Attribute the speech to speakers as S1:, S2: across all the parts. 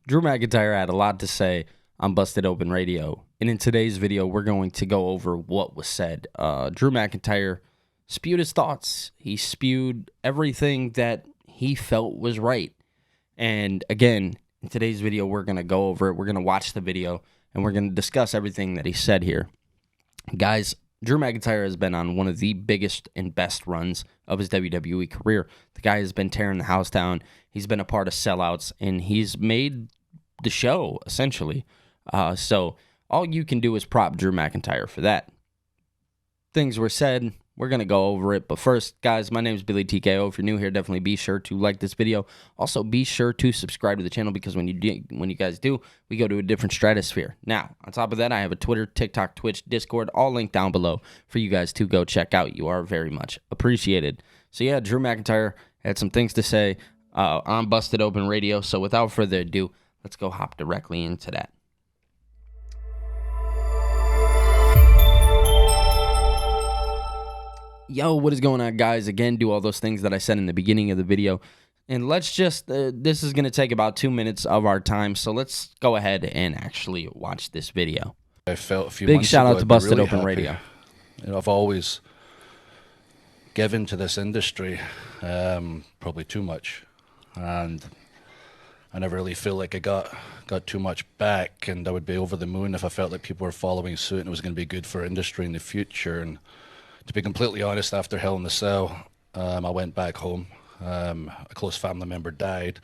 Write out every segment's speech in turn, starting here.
S1: Drew McIntyre had a lot to say on Busted Open Radio, and in today's video, we're going to go over what was said. Drew McIntyre spewed his thoughts. He spewed everything that he felt was right. And again, in today's video, we're going to go over it. We're going to watch the video, and we're going to discuss everything that he said here. Guys, Drew McIntyre has been on one of the biggest and best runs of his WWE career. The guy has been tearing the house down. He's been a part of sellouts, and he's made the show, essentially. So all you can do is prop Drew McIntyre for that. Things were said. We're going to go over it. But first, guys, my name is Billy TKO. If you're new here, definitely be sure to like this video. Also, be sure to subscribe to the channel because when you guys do, we go to a different stratosphere. Now, on top of that, I have a Twitter, TikTok, Twitch, Discord, all linked down below for you guys to go check out. You are very much appreciated. So, yeah, Drew McIntyre had some things to say on Busted Open Radio. So, without further ado, let's go hop directly into that. Yo, what is going on, guys? Again, do all those things that I said in the beginning of the video. And let's just, this is going to take about 2 minutes of our time, so let's go ahead and actually watch this video.
S2: I felt a few
S1: Big
S2: months
S1: shout
S2: ago,
S1: out to
S2: I'd be
S1: Busted
S2: really
S1: Open
S2: happy.
S1: Radio.
S2: You know, I've always given to this industry probably too much, and I never really feel like I got too much back, and I would be over the moon if I felt like people were following suit and it was going to be good for industry in the future. And to be completely honest, after Hell in the Cell, I went back home. A close family member died.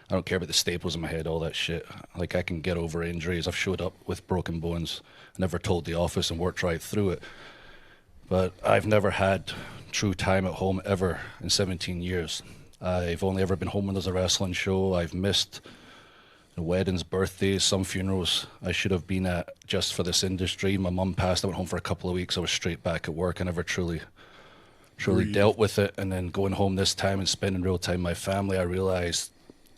S2: I don't care about the staples in my head, all that shit. Like, I can get over injuries. I've showed up with broken bones. I never told the office and worked right through it. But I've never had true time at home ever in 17 years. I've only ever been home when there's a wrestling show. I've missed weddings, birthdays, some funerals I should have been at just for this industry. My mum passed. I went home for a couple of weeks. I was straight back at work. I never truly dealt with it. And then going home this time and spending real time with my family, I realized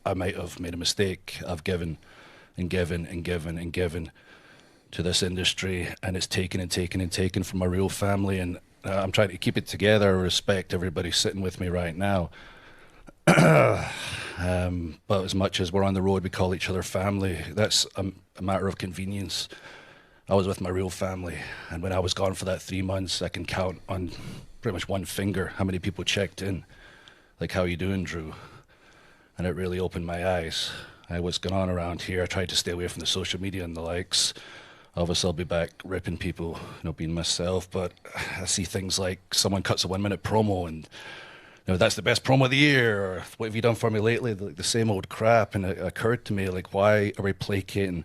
S2: I might have made a mistake. I've given and given and given and given to this industry, and it's taken and taken and taken from my real family. And I'm trying to keep it together. I respect everybody sitting with me right now. But as much as we're on the road, we call each other family. That's a matter of convenience. I was with my real family, and when I was gone for that 3 months, I can count on pretty much one finger how many people checked in, like, how you doing, Drew? And it really opened my eyes. What's going on around here. I tried to stay away from the social media and the likes. Obviously, I'll be back ripping people, being myself, but I see things like someone cuts a 1 minute promo and that's the best promo of the year, or what have you done for me lately? The same old crap. And it occurred to me, like, why are we placating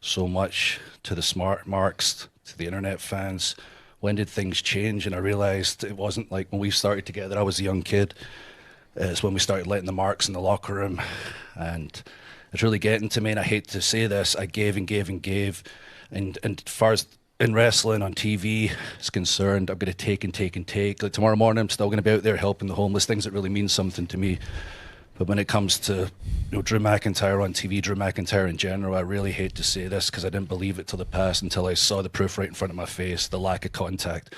S2: so much to the smart marks, to the internet fans? When did things change? And I realized it wasn't like when we started together, I was a young kid. It's when we started letting the marks in the locker room. And it's really getting to me, and I hate to say this, I gave and gave and gave. And as far as in wrestling on TV is concerned, I'm going to take and take and take. Like, tomorrow morning, I'm still going to be out there helping the homeless, things that really mean something to me. But when it comes to Drew McIntyre on TV, Drew McIntyre in general, I really hate to say this because I didn't believe it till the past, until I saw the proof right in front of my face, the lack of contact,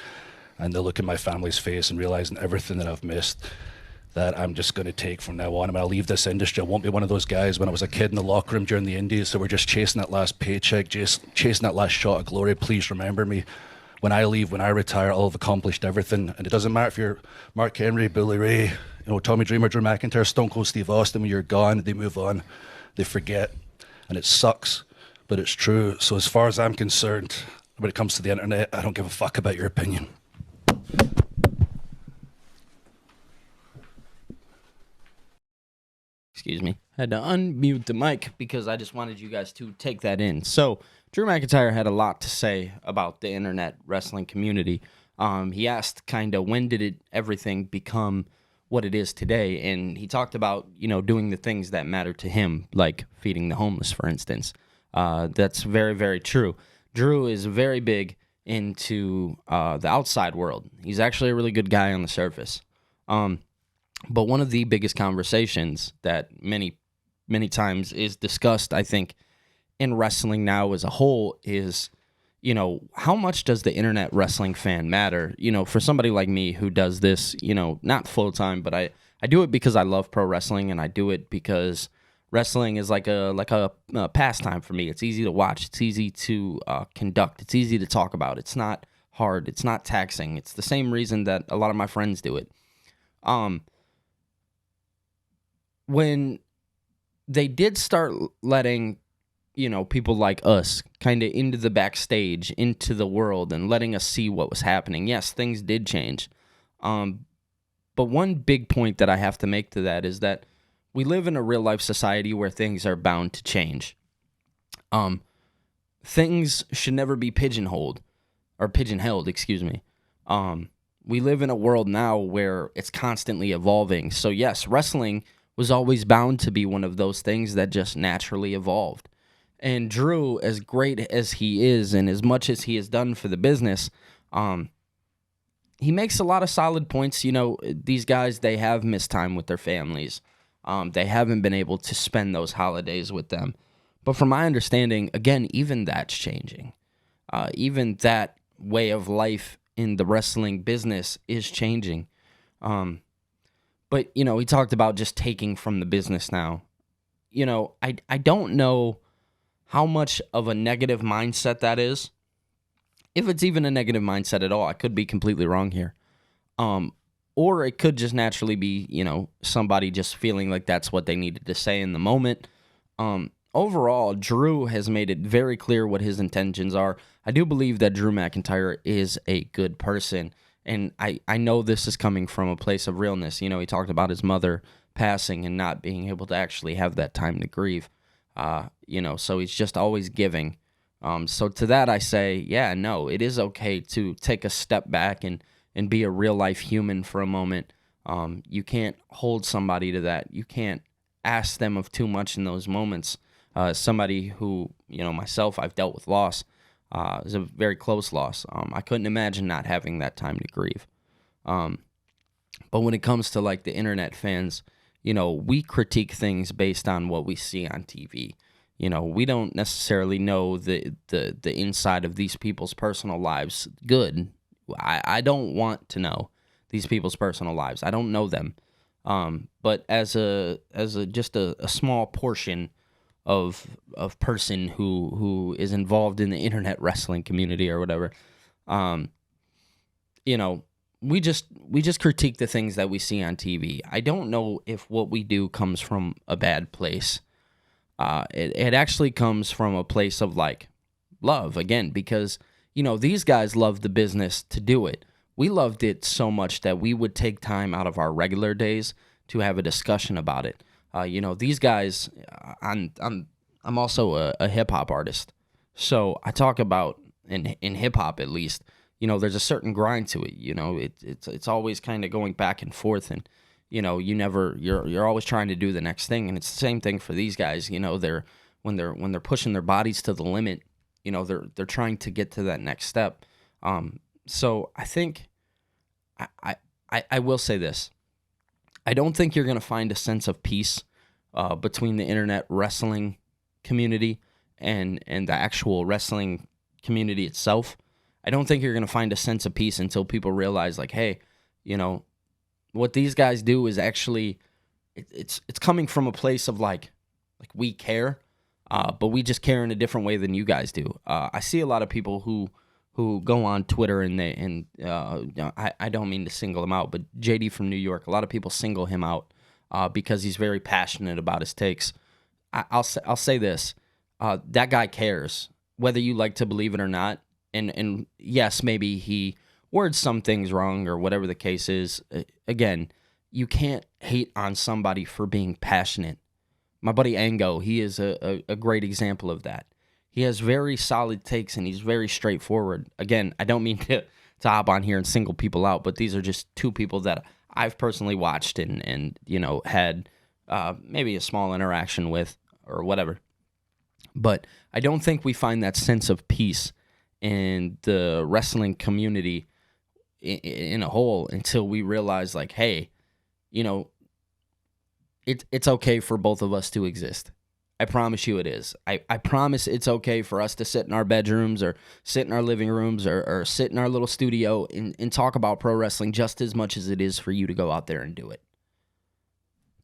S2: and the look in my family's face, and realizing everything that I've missed, that I'm just going to take from now on. I'm going to leave this industry. I won't be one of those guys when I was a kid in the locker room during the Indies, so we're just chasing that last paycheck, just chasing that last shot of glory. Please remember me. When I leave, when I retire, I'll have accomplished everything. And it doesn't matter if you're Mark Henry, Bully Ray, Tommy Dreamer, Drew McIntyre, Stone Cold Steve Austin. When you're gone, they move on. They forget. And it sucks, but it's true. So as far as I'm concerned, when it comes to the internet, I don't give a fuck about your opinion.
S1: Excuse me. I had to unmute the mic because I just wanted you guys to take that in. So, Drew McIntyre had a lot to say about the internet wrestling community. He asked kind of when did everything become what it is today, and he talked about, doing the things that matter to him, like feeding the homeless, for instance. That's very, very true. Drew is very big into the outside world. He's actually a really good guy on the surface. But one of the biggest conversations that many times is discussed, I think, in wrestling now as a whole is, how much does the internet wrestling fan matter? For somebody like me who does this, not full time, but I do it because I love pro wrestling, and I do it because Wrestling is like a pastime for me. It's easy to watch. It's easy to conduct. It's easy to talk about. It's not hard. It's not taxing. It's the same reason that a lot of my friends do it. When they did start letting, people like us kind of into the backstage, into the world, and letting us see what was happening, yes, things did change. But one big point that I have to make to that is that we live in a real-life society where things are bound to change. Things should never be pigeonholed, excuse me. We live in a world now where it's constantly evolving. So yes, wrestling was always bound to be one of those things that just naturally evolved. And Drew, as great as he is and as much as he has done for the business, he makes a lot of solid points. These guys, they have missed time with their families. They haven't been able to spend those holidays with them. But from my understanding, again, even that's changing. Even that way of life in the wrestling business is changing. But, he talked about just taking from the business now. I don't know how much of a negative mindset that is. If it's even a negative mindset at all, I could be completely wrong here. Or it could just naturally be, somebody just feeling like that's what they needed to say in the moment. Overall, Drew has made it very clear what his intentions are. I do believe that Drew McIntyre is a good person. And I know this is coming from a place of realness. He talked about his mother passing and not being able to actually have that time to grieve. So he's just always giving. So to that I say, yeah, no, it is okay to take a step back and be a real-life human for a moment. You can't hold somebody to that. You can't ask them of too much in those moments. Somebody who, myself, I've dealt with loss. It was a very close loss. I couldn't imagine not having that time to grieve. But when it comes to, like, the internet fans, we critique things based on what we see on TV. We don't necessarily know the inside of these people's personal lives. Good. I don't want to know these people's personal lives. I don't know them. But as a small portion of person who is involved in the internet wrestling community or whatever, we just critique the things that we see on TV. I don't know if what we do comes from a bad place. It actually comes from a place of, like, love, again, because, these guys love the business to do it. We loved it so much that we would take time out of our regular days to have a discussion about it. These guys, I'm also a hip-hop artist, so I talk about, in hip-hop at least, there's a certain grind to it. It's always kind of going back and forth, and you're always trying to do the next thing, and it's the same thing for these guys. When they're pushing their bodies to the limit, they're trying to get to that next step. So I think I will say this: I don't think you're gonna find a sense of peace between the internet wrestling community and the actual wrestling community itself. I don't think you're gonna find a sense of peace until people realize, like, hey, what these guys do is actually, it's coming from a place of like we care, but we just care in a different way than you guys do. I see a lot of people who go on Twitter and I don't mean to single him out, but JD from New York, a lot of people single him out because he's very passionate about his takes. I'll say this, that guy cares, whether you like to believe it or not. And yes, maybe he words some things wrong or whatever the case is. Again, you can't hate on somebody for being passionate. My buddy Ango, he is a great example of that. He has very solid takes and he's very straightforward. Again, I don't mean to hop on here and single people out, but these are just two people that I've personally watched and had maybe a small interaction with or whatever. But I don't think we find that sense of peace in the wrestling community in a whole until we realize, like, hey, it's okay for both of us to exist. I promise you it is. I promise it's okay for us to sit in our bedrooms or sit in our living rooms or sit in our little studio and talk about pro wrestling just as much as it is for you to go out there and do it.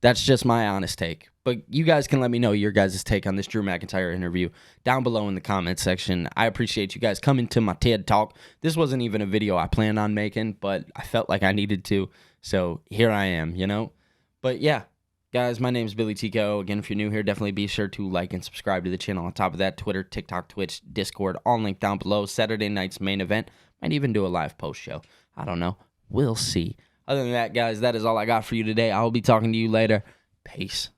S1: That's just my honest take. But you guys can let me know your guys' take on this Drew McIntyre interview down below in the comments section. I appreciate you guys coming to my TED Talk. This wasn't even a video I planned on making, but I felt like I needed to. So here I am, you know? But yeah, guys, my name is Billy Tico. Again, if you're new here, definitely be sure to like and subscribe to the channel. On top of that, Twitter, TikTok, Twitch, Discord, all linked down below. Saturday night's main event. Might even do a live post show. I don't know. We'll see. Other than that, guys, that is all I got for you today. I will be talking to you later. Peace.